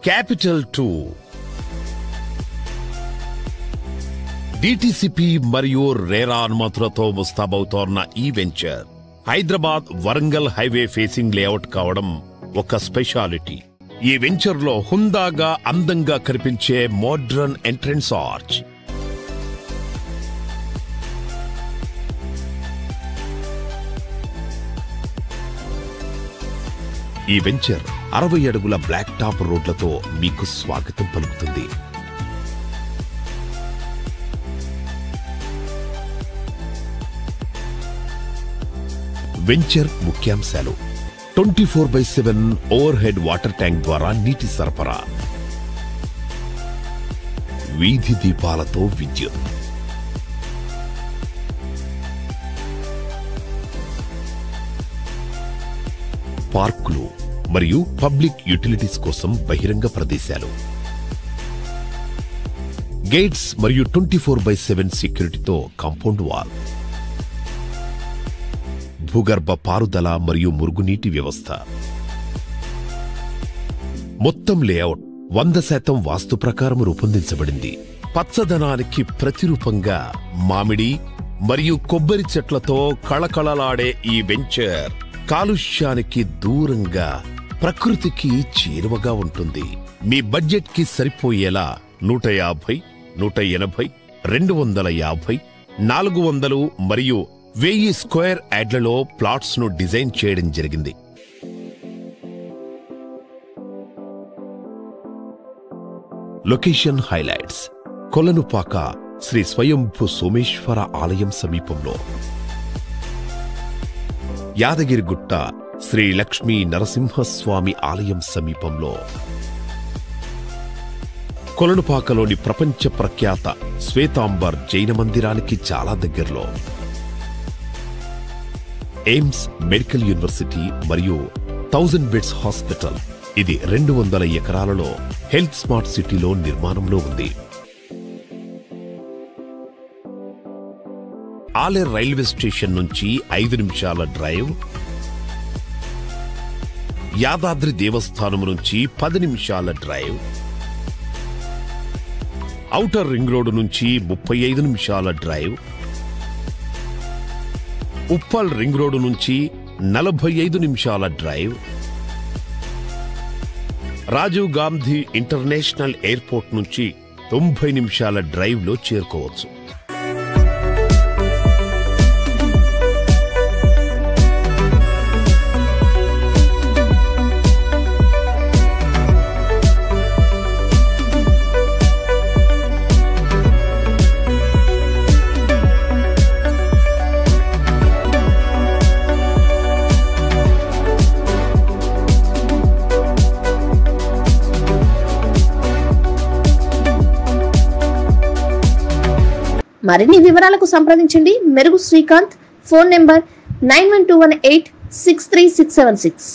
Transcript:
Capital 2 DTCP మరియు రేరా అనుమతులతో ముస్తాబవుతోన్న ఈ venture Hyderabad Warangal highway facing layout కావడం ఒక స్పెషాలిటీ. ఈ వెంచర్ లో హుందాగా అందంగా కనిపించే మోడ్రన్ ఎంట్రన్స్ ఆర్చ్, ఈ వెంచర్ 60 అడుగుల బ్లాక్ టాప్ రోడ్లతో మీకు స్వాగతం పలుకుతుంది. వెంచర్ ముఖ్యాంశాలు: 24/7 ఓవర్ హెడ్ వాటర్ ట్యాంక్ ద్వారా నీటి సరఫరా, వీధి దీపాలతో విద్యుత్, పార్కులు మరియు పబ్లిక్ యూటిలిటీస్ కోసం బహిరంగ ప్రదేశాలు, గేట్స్ మరియు 24/7 సెక్యూరిటీతో కాంపౌండ్ వాల్, భూగర్భ పారుదల మరియు మురుగునీటి వ్యవస్థ. మొత్తం లేఅవుట్ 100% వాస్తు ప్రకారం రూపొందించబడింది. పచ్చదనానికి ప్రతిరూపంగా మామిడి మరియు కొబ్బరి చెట్లతో కళకళలాడే ఈ వెంచర్ కాలుష్యానికి దూరంగా ప్రకృతికి చేరువగా ఉంటుంది. మీ బడ్జెట్ కి సరిపోయేలా 150, 180, 250, 400 మరియు 1000 స్క్వేర్ యార్డ్లలో ప్లాట్స్ ను డిజైన్ చేయడం జరిగింది. లొకేషన్ హైలైట్స్: కొలనుపాక శ్రీ స్వయంభూ సోమేశ్వర ఆలయం సమీపంలో, యాదగిరిగుట్ట శ్రీ లక్ష్మీ నరసింహస్వామి ఆలయం సమీపంలో, కొలనుపాకలోని ప్రపంచ ప్రఖ్యాత శ్వేతాంబర్ జైన మందిరానికి చాలా దగ్గరలో, ఎయిమ్స్ మెడికల్ యూనివర్సిటీ మరియు 1000 బెడ్స్ హాస్పిటల్. ఇది 200 ఎకరాలలో హెల్త్ స్మార్ట్ సిటీలో నిర్మాణంలో ఉంది. ఆలేర్ రైల్వే స్టేషన్ నుంచి 5 నిమిషాల డ్రైవ్, యాదాద్రి దేవస్థానం నుంచి 10 నిమిషాల డ్రైవ్, ఔటర్ రింగ్ రోడ్డు నుంచి 35 నిమిషాల డ్రైవ్, ఉప్పల్ రింగ్ రోడ్డు నుంచి 45 నిమిషాల drive, Rajiv Gandhi international airport నుంచి 90 నిమిషాల డ్రైవ్ లో చేరుకోవచ్చు. మరిన్ని వివరాలకు సంప్రదించండి మెరుగు శ్రీకాంత్. Phone number 9121863676.